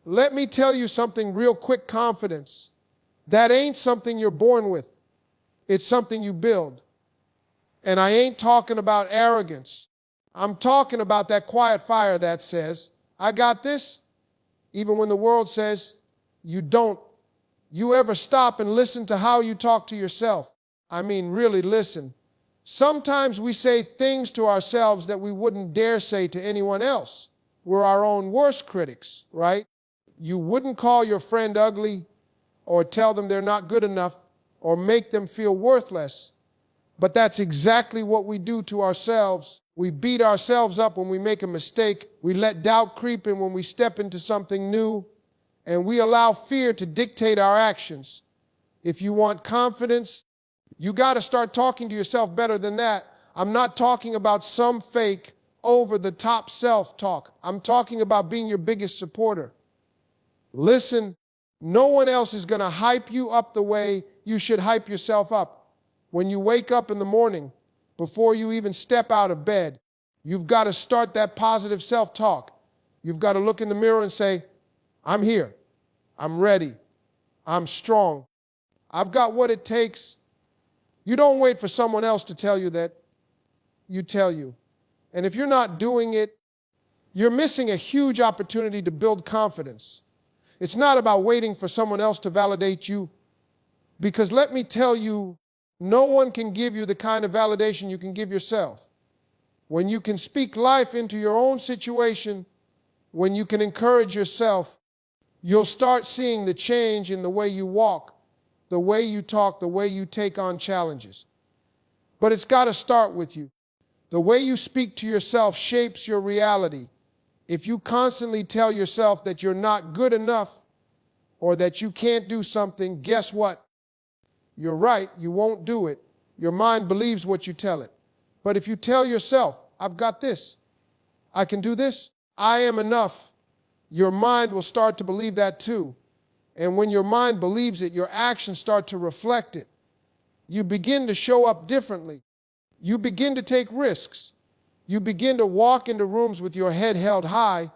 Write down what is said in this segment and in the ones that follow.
Let me tell you something real quick, confidence. That ain't something you're born with. It's something you build. And I ain't talking about arrogance. I'm talking about that quiet fire that says, I got this, even when the world says you don't. You ever stop and listen to how you talk to yourself? I mean, really listen. Sometimes we say things to ourselves that we wouldn't dare say to anyone else. We're our own worst critics, right? You wouldn't call your friend ugly or tell them they're not good enough or make them feel worthless. But that's exactly what we do to ourselves. We beat ourselves up when we make a mistake. We let doubt creep in when we step into something new. And we allow fear to dictate our actions. If you want confidence, you got to start talking to yourself better than that. I'm not talking about some fake, over-the-top self-talk. I'm talking about being your biggest supporter. Listen, no one else is going to hype you up the way you should hype yourself up. When you wake up in the morning, before you even step out of bed, you've got to start that positive self-talk. You've got to look in the mirror and say, I'm here. I'm ready. I'm strong. I've got what it takes. You don't wait for someone else to tell you that. You tell you. And if you're not doing it, you're missing a huge opportunity to build confidence. It's not about waiting for someone else to validate you. Because let me tell you, no one can give you the kind of validation you can give yourself. When you can speak life into your own situation, when you can encourage yourself, you'll start seeing the change in the way you walk, the way you talk, the way you take on challenges. But it's got to start with you. The way you speak to yourself shapes your reality. If you constantly tell yourself that you're not good enough or that you can't do something, guess what? You're right, you won't do it. Your mind believes what you tell it. But if you tell yourself, I've got this, I can do this, I am enough, your mind will start to believe that too. And when your mind believes it, your actions start to reflect it. You begin to show up differently. You begin to take risks. You begin to walk into rooms with your head held high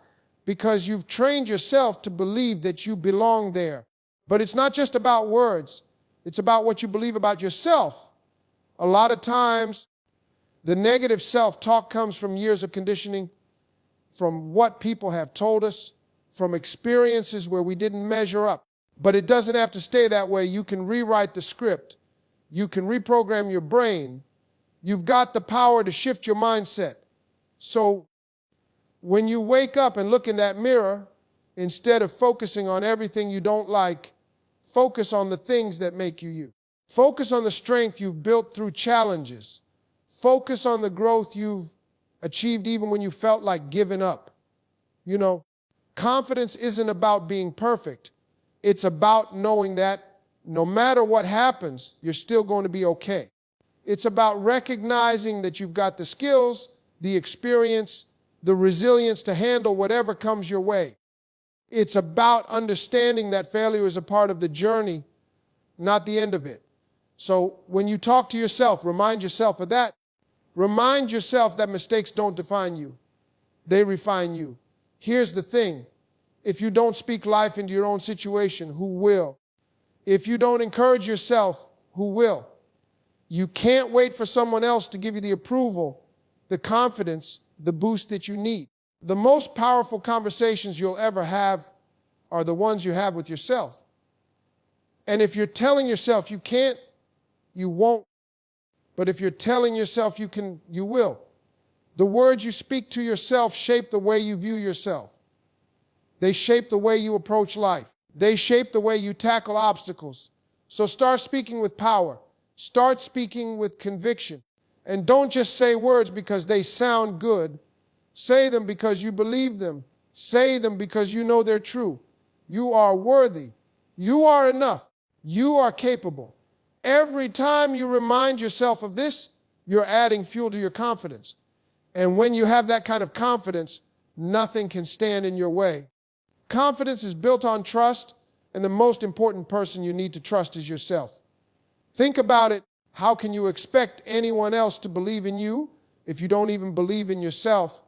because you've trained yourself to believe that you belong there. But it's not just about words. It's about what you believe about yourself. A lot of times, the negative self-talk comes from years of conditioning, from what people have told us, from experiences where we didn't measure up. But it doesn't have to stay that way. You can rewrite the script. You can reprogram your brain. You've got the power to shift your mindset. So when you wake up and look in that mirror, instead of focusing on everything you don't like, focus on the things that make you you. Focus on the strength you've built through challenges. Focus on the growth you've achieved even when you felt like giving up. You know, confidence isn't about being perfect. It's about knowing that no matter what happens, you're still going to be okay. It's about recognizing that you've got the skills, the experience, the resilience to handle whatever comes your way. It's about understanding that failure is a part of the journey, not the end of it. So when you talk to yourself, remind yourself of that. Remind yourself that mistakes don't define you. They refine you. Here's the thing. If you don't speak life into your own situation, who will? If you don't encourage yourself, who will? You can't wait for someone else to give you the approval, the confidence, the boost that you need. The most powerful conversations you'll ever have are the ones you have with yourself. And if you're telling yourself you can't, you won't. But if you're telling yourself you can, you will. The words you speak to yourself shape the way you view yourself. They shape the way you approach life. They shape the way you tackle obstacles. So start speaking with power. Start speaking with conviction. And don't just say words because they sound good. Say them because you believe them. Say them because you know they're true. You are worthy. You are enough. You are capable. Every time you remind yourself of this, you're adding fuel to your confidence. And when you have that kind of confidence, nothing can stand in your way. Confidence is built on trust, and the most important person you need to trust is yourself. Think about it. How can you expect anyone else to believe in you if you don't even believe in yourself?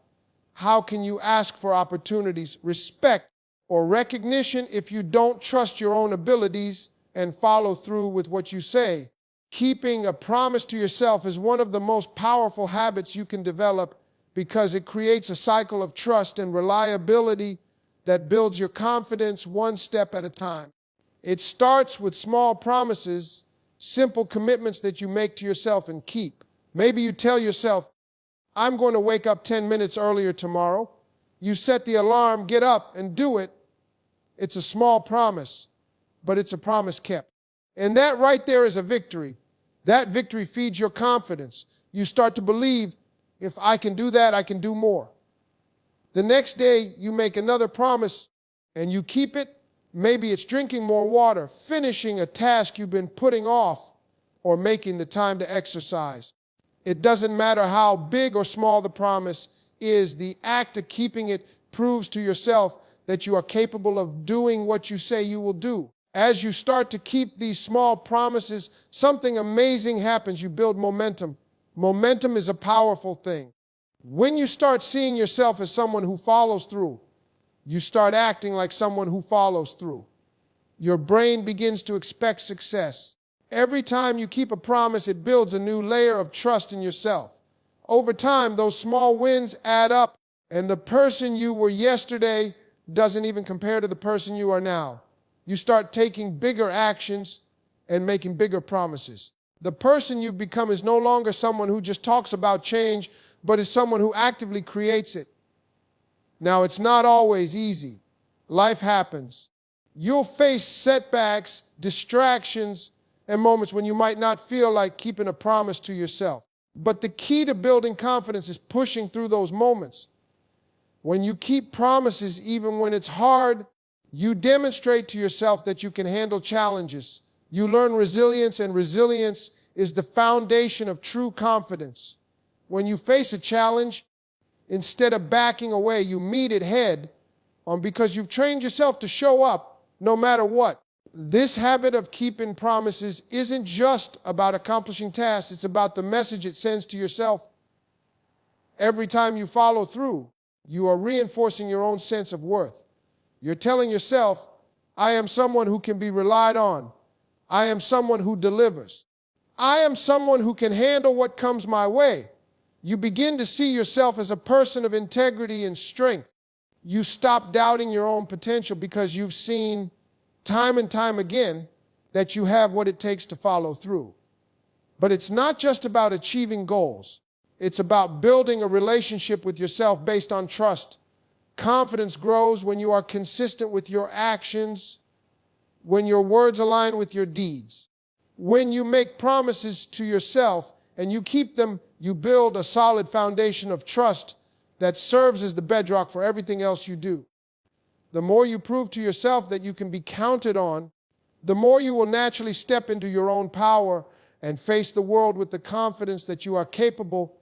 How can you ask for opportunities, respect, or recognition if you don't trust your own abilities and follow through with what you say. Keeping a promise to yourself is one of the most powerful habits you can develop because it creates a cycle of trust and reliability that builds your confidence one step at a time. It starts with small promises, simple commitments that you make to yourself and keep. Maybe you tell yourself, I'm going to wake up 10 minutes earlier tomorrow. You set the alarm, get up, and do it. It's a small promise, but it's a promise kept. And that right there is a victory. That victory feeds your confidence. You start to believe, if I can do that, I can do more. The next day, you make another promise, and you keep it. Maybe it's drinking more water, finishing a task you've been putting off, or making the time to exercise. It doesn't matter how big or small the promise is, the act of keeping it proves to yourself that you are capable of doing what you say you will do. As you start to keep these small promises, something amazing happens. You build momentum. Momentum is a powerful thing. When you start seeing yourself as someone who follows through, you start acting like someone who follows through. Your brain begins to expect success. Every time you keep a promise, it builds a new layer of trust in yourself. Over time, those small wins add up, and the person you were yesterday doesn't even compare to the person you are now. You start taking bigger actions and making bigger promises. The person you've become is no longer someone who just talks about change, but is someone who actively creates it. Now, it's not always easy. Life happens. You'll face setbacks, distractions, and moments when you might not feel like keeping a promise to yourself. But the key to building confidence is pushing through those moments. When you keep promises, even when it's hard, you demonstrate to yourself that you can handle challenges. You learn resilience, and resilience is the foundation of true confidence. When you face a challenge, instead of backing away, you meet it head on because you've trained yourself to show up no matter what. This habit of keeping promises isn't just about accomplishing tasks, it's about the message it sends to yourself. Every time you follow through, you are reinforcing your own sense of worth. You're telling yourself, I am someone who can be relied on. I am someone who delivers. I am someone who can handle what comes my way. You begin to see yourself as a person of integrity and strength. You stop doubting your own potential because you've seen time and time again that you have what it takes to follow through. But it's not just about achieving goals. It's about building a relationship with yourself based on trust. Confidence grows when you are consistent with your actions, when your words align with your deeds. When you make promises to yourself and you keep them, you build a solid foundation of trust that serves as the bedrock for everything else you do. The more you prove to yourself that you can be counted on, the more you will naturally step into your own power and face the world with the confidence that you are capable,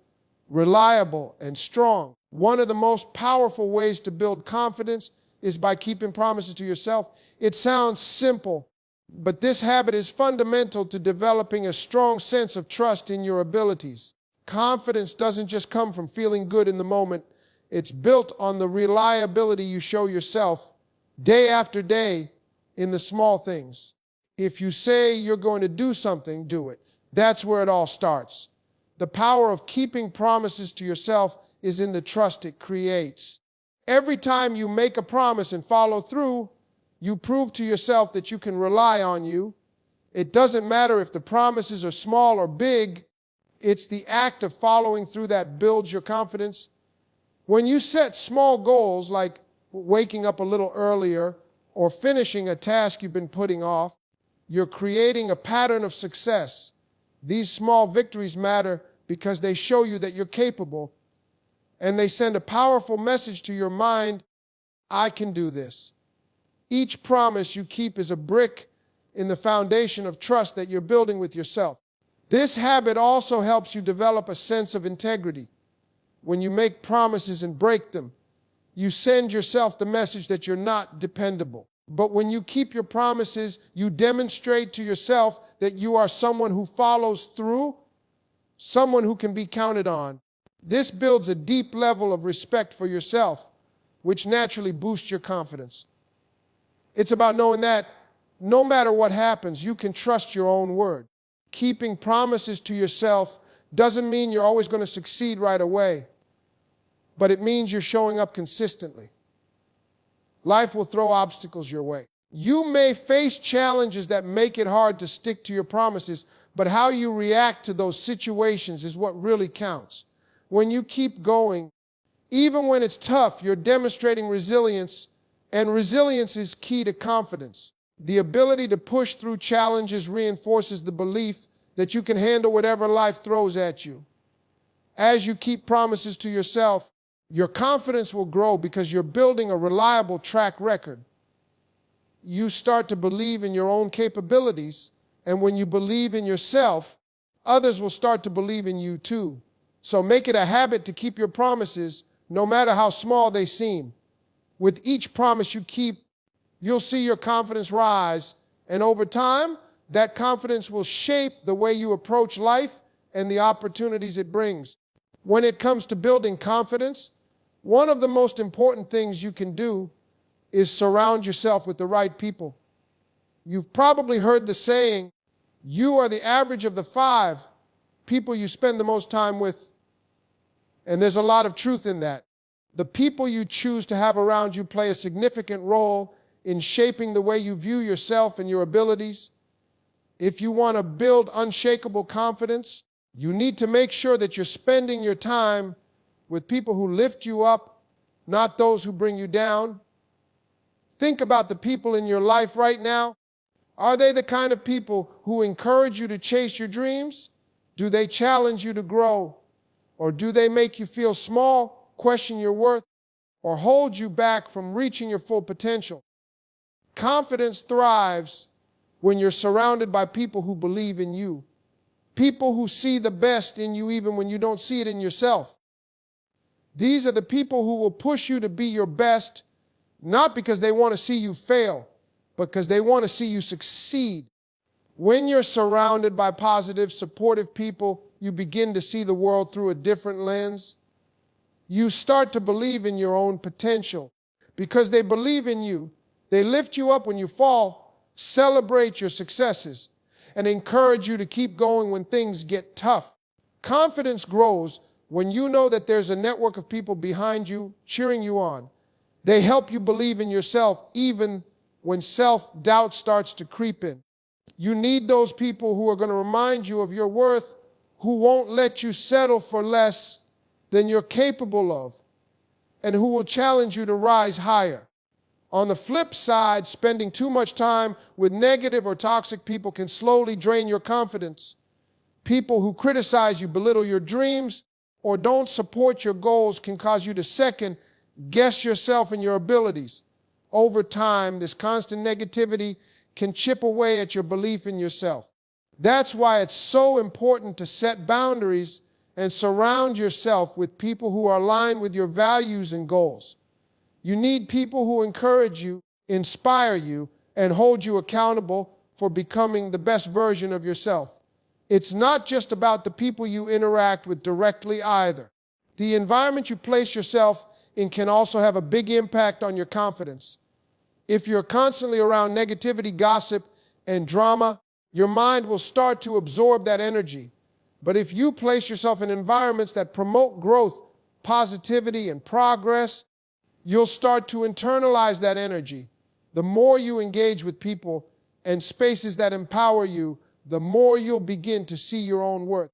reliable, and strong. One of the most powerful ways to build confidence is by keeping promises to yourself. It sounds simple, but this habit is fundamental to developing a strong sense of trust in your abilities. Confidence doesn't just come from feeling good in the moment. It's built on the reliability you show yourself day after day in the small things. If you say you're going to do something, do it. That's where it all starts. The power of keeping promises to yourself is in the trust it creates. Every time you make a promise and follow through, you prove to yourself that you can rely on you. It doesn't matter if the promises are small or big. It's the act of following through that builds your confidence. When you set small goals like waking up a little earlier or finishing a task you've been putting off, you're creating a pattern of success. These small victories matter because they show you that you're capable, and they send a powerful message to your mind, I can do this. Each promise you keep is a brick in the foundation of trust that you're building with yourself. This habit also helps you develop a sense of integrity. When you make promises and break them, you send yourself the message that you're not dependable. But when you keep your promises, you demonstrate to yourself that you are someone who follows through, someone who can be counted on. This builds a deep level of respect for yourself, which naturally boosts your confidence. It's about knowing that no matter what happens, you can trust your own word. Keeping promises to yourself doesn't mean you're always going to succeed right away, but it means you're showing up consistently. Life will throw obstacles your way. You may face challenges that make it hard to stick to your promises, but how you react to those situations is what really counts. When you keep going, even when it's tough, you're demonstrating resilience, and resilience is key to confidence. The ability to push through challenges reinforces the belief that you can handle whatever life throws at you. As you keep promises to yourself, your confidence will grow because you're building a reliable track record. You start to believe in your own capabilities, and when you believe in yourself, others will start to believe in you too. So make it a habit to keep your promises, no matter how small they seem. With each promise you keep, you'll see your confidence rise, and over time, that confidence will shape the way you approach life and the opportunities it brings. When it comes to building confidence, one of the most important things you can do is surround yourself with the right people. You've probably heard the saying, you are the average of the 5 people you spend the most time with. And there's a lot of truth in that. The people you choose to have around you play a significant role in shaping the way you view yourself and your abilities. If you want to build unshakable confidence, you need to make sure that you're spending your time with people who lift you up, not those who bring you down. Think about the people in your life right now. Are they the kind of people who encourage you to chase your dreams? Do they challenge you to grow? Or do they make you feel small, question your worth, or hold you back from reaching your full potential? Confidence thrives when you're surrounded by people who believe in you, people who see the best in you even when you don't see it in yourself. These are the people who will push you to be your best, not because they want to see you fail, but because they want to see you succeed. When you're surrounded by positive, supportive people, you begin to see the world through a different lens. You start to believe in your own potential. Because they believe in you, they lift you up when you fall, celebrate your successes, and encourage you to keep going when things get tough. Confidence grows when you know that there's a network of people behind you, cheering you on. They help you believe in yourself even when self-doubt starts to creep in. You need those people who are going to remind you of your worth, who won't let you settle for less than you're capable of, and who will challenge you to rise higher. On the flip side, spending too much time with negative or toxic people can slowly drain your confidence. People who criticize you, belittle your dreams, or don't support your goals can cause you to second guess yourself and your abilities. Over time, this constant negativity can chip away at your belief in yourself. That's why it's so important to set boundaries and surround yourself with people who are aligned with your values and goals. You need people who encourage you, inspire you, and hold you accountable for becoming the best version of yourself. It's not just about the people you interact with directly either. The environment you place yourself in can also have a big impact on your confidence. If you're constantly around negativity, gossip, and drama, your mind will start to absorb that energy. But if you place yourself in environments that promote growth, positivity, and progress, you'll start to internalize that energy. The more you engage with people and spaces that empower you, the more you'll begin to see your own worth.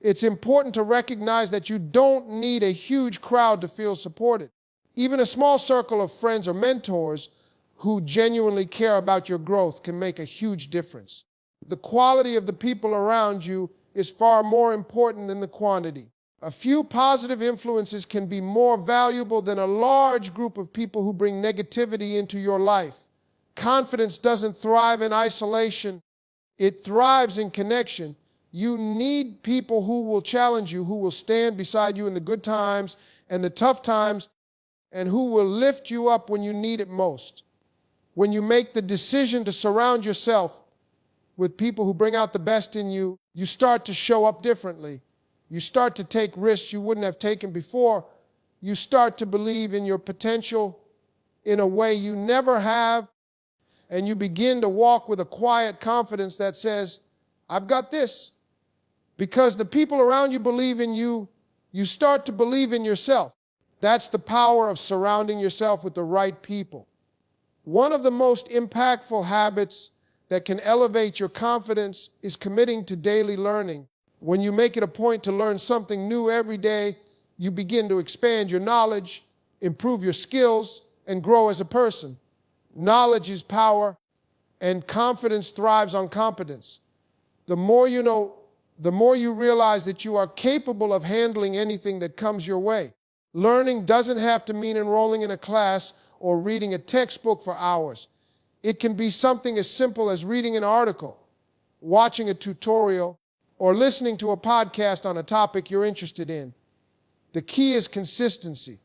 It's important to recognize that you don't need a huge crowd to feel supported. Even a small circle of friends or mentors who genuinely care about your growth can make a huge difference. The quality of the people around you is far more important than the quantity. A few positive influences can be more valuable than a large group of people who bring negativity into your life. Confidence doesn't thrive in isolation. It thrives in connection. You need people who will challenge you, who will stand beside you in the good times and the tough times, and who will lift you up when you need it most. When you make the decision to surround yourself with people who bring out the best in you, you start to show up differently. You start to take risks you wouldn't have taken before. You start to believe in your potential in a way you never have. and you begin to walk with a quiet confidence that says, I've got this. Because the people around you believe in you, you start to believe in yourself. That's the power of surrounding yourself with the right people. One of the most impactful habits that can elevate your confidence is committing to daily learning. When you make it a point to learn something new every day, you begin to expand your knowledge, improve your skills, and grow as a person. Knowledge is power, and confidence thrives on competence. The more you know, the more you realize that you are capable of handling anything that comes your way. Learning doesn't have to mean enrolling in a class or reading a textbook for hours. It can be something as simple as reading an article, watching a tutorial, or listening to a podcast on a topic you're interested in. The key is consistency.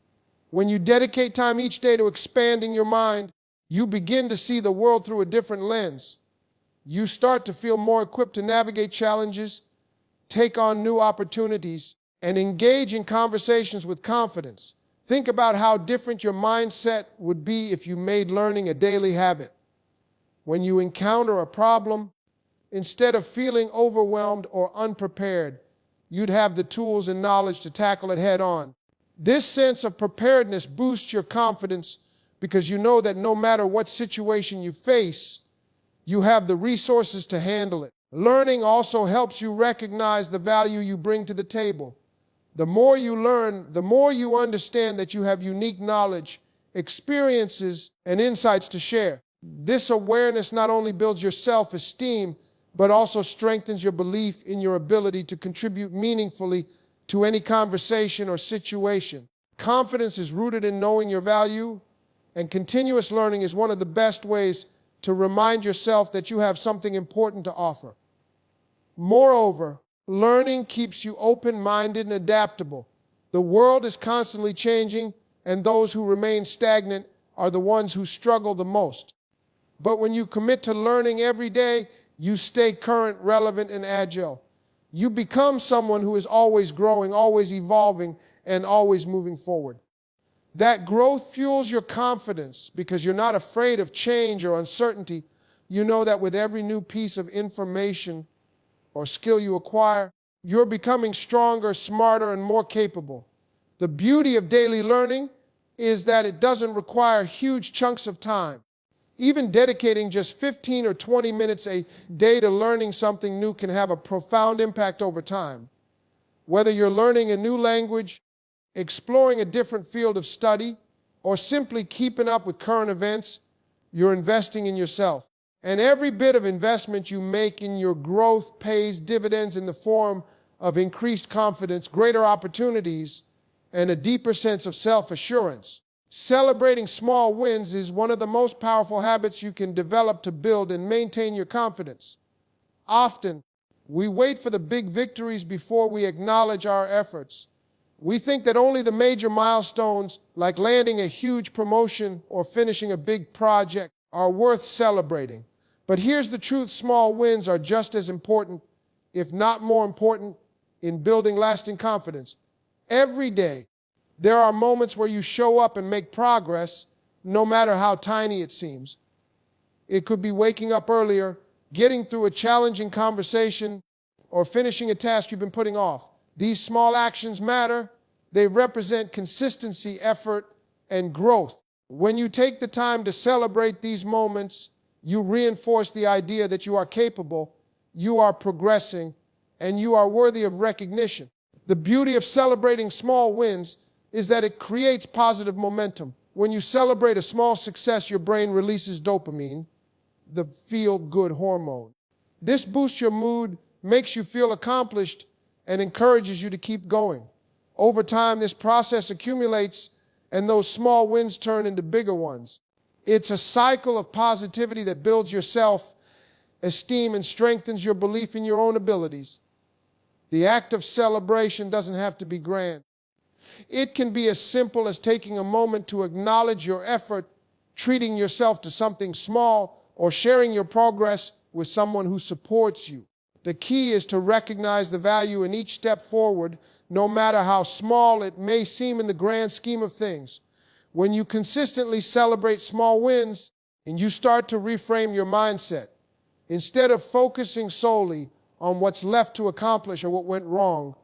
When you dedicate time each day to expanding your mind, you begin to see the world through a different lens. You start to feel more equipped to navigate challenges, take on new opportunities, and engage in conversations with confidence. Think about how different your mindset would be if you made learning a daily habit. When you encounter a problem, instead of feeling overwhelmed or unprepared, you'd have the tools and knowledge to tackle it head on. This sense of preparedness boosts your confidence because you know that no matter what situation you face, you have the resources to handle it. Learning also helps you recognize the value you bring to the table. The more you learn, the more you understand that you have unique knowledge, experiences, and insights to share. This awareness not only builds your self-esteem, but also strengthens your belief in your ability to contribute meaningfully to any conversation or situation. Confidence is rooted in knowing your value, and continuous learning is one of the best ways to remind yourself that you have something important to offer. Moreover, learning keeps you open-minded and adaptable. The world is constantly changing, and those who remain stagnant are the ones who struggle the most. But when you commit to learning every day, you stay current, relevant, and agile. You become someone who is always growing, always evolving, and always moving forward. That growth fuels your confidence because you're not afraid of change or uncertainty. You know that with every new piece of information or skill you acquire, you're becoming stronger, smarter, and more capable. The beauty of daily learning is that it doesn't require huge chunks of time. Even dedicating just 15 or 20 minutes a day to learning something new can have a profound impact over time. Whether you're learning a new language, exploring a different field of study, or simply keeping up with current events, you're investing in yourself. And every bit of investment you make in your growth pays dividends in the form of increased confidence, greater opportunities, and a deeper sense of self-assurance. Celebrating small wins is one of the most powerful habits you can develop to build and maintain your confidence. Often, we wait for the big victories before we acknowledge our efforts. We think that only the major milestones, like landing a huge promotion or finishing a big project, are worth celebrating. But here's the truth: small wins are just as important, if not more important, in building lasting confidence. Every day, there are moments where you show up and make progress, no matter how tiny it seems. It could be waking up earlier, getting through a challenging conversation, or finishing a task you've been putting off. These small actions matter. They represent consistency, effort, and growth. When you take the time to celebrate these moments, you reinforce the idea that you are capable, you are progressing, and you are worthy of recognition. The beauty of celebrating small wins is that it creates positive momentum. When you celebrate a small success, your brain releases dopamine, the feel-good hormone. This boosts your mood, makes you feel accomplished, and encourages you to keep going. Over time, this process accumulates, and those small wins turn into bigger ones. It's a cycle of positivity that builds your self-esteem and strengthens your belief in your own abilities. The act of celebration doesn't have to be grand. It can be as simple as taking a moment to acknowledge your effort, treating yourself to something small, or sharing your progress with someone who supports you. The key is to recognize the value in each step forward, no matter how small it may seem in the grand scheme of things. When you consistently celebrate small wins, and you start to reframe your mindset. Instead of focusing solely on what's left to accomplish or what went wrong,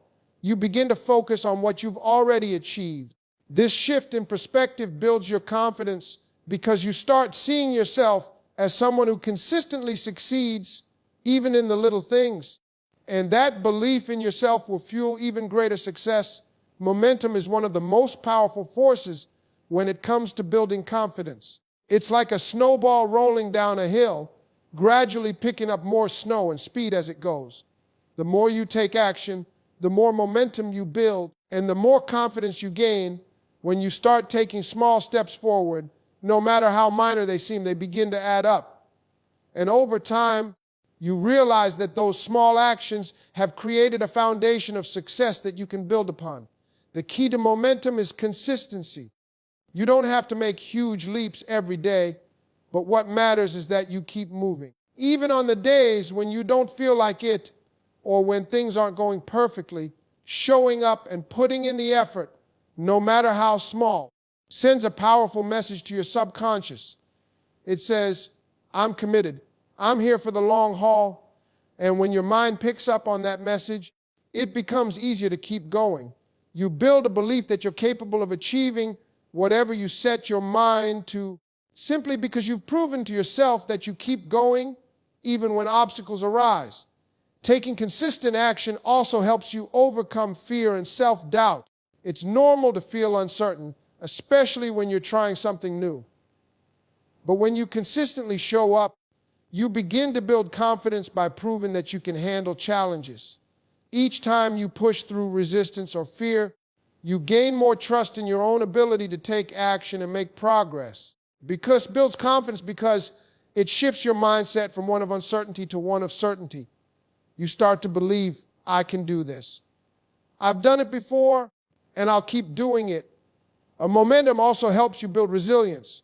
you begin to focus on what you've already achieved. This shift in perspective builds your confidence because you start seeing yourself as someone who consistently succeeds even in the little things. And that belief in yourself will fuel even greater success. Momentum is one of the most powerful forces when it comes to building confidence. It's like a snowball rolling down a hill, gradually picking up more snow and speed as it goes. The more you take action, the more momentum you build, and the more confidence you gain. When you start taking small steps forward, no matter how minor they seem, they begin to add up. And over time, you realize that those small actions have created a foundation of success that you can build upon. The key to momentum is consistency. You don't have to make huge leaps every day, but what matters is that you keep moving. Even on the days when you don't feel like it, or when things aren't going perfectly, showing up and putting in the effort, no matter how small, sends a powerful message to your subconscious. It says, I'm committed. I'm here for the long haul. And when your mind picks up on that message, it becomes easier to keep going. You build a belief that you're capable of achieving whatever you set your mind to, simply because you've proven to yourself that you keep going even when obstacles arise. Taking consistent action also helps you overcome fear and self-doubt. It's normal to feel uncertain, especially when you're trying something new. But when you consistently show up, you begin to build confidence by proving that you can handle challenges. Each time you push through resistance or fear, you gain more trust in your own ability to take action and make progress. Because it builds confidence because it shifts your mindset from one of uncertainty to one of certainty. You start to believe, I can do this. I've done it before, and I'll keep doing it. A momentum also helps you build resilience.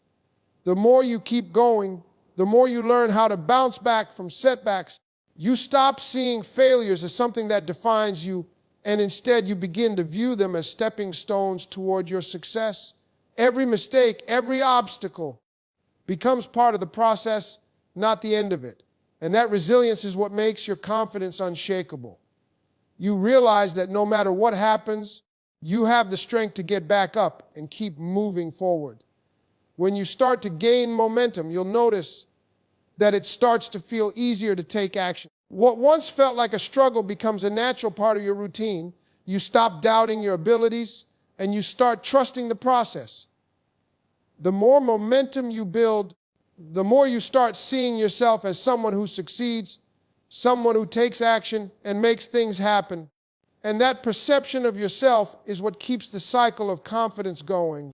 The more you keep going, the more you learn how to bounce back from setbacks. You stop seeing failures as something that defines you, and instead you begin to view them as stepping stones toward your success. Every mistake, every obstacle becomes part of the process, not the end of it. And that resilience is what makes your confidence unshakable. You realize that no matter what happens, you have the strength to get back up and keep moving forward. When you start to gain momentum, you'll notice that it starts to feel easier to take action. What once felt like a struggle becomes a natural part of your routine. You stop doubting your abilities and you start trusting the process. The more momentum you build, the more you start seeing yourself as someone who succeeds, someone who takes action and makes things happen. And that perception of yourself is what keeps the cycle of confidence going.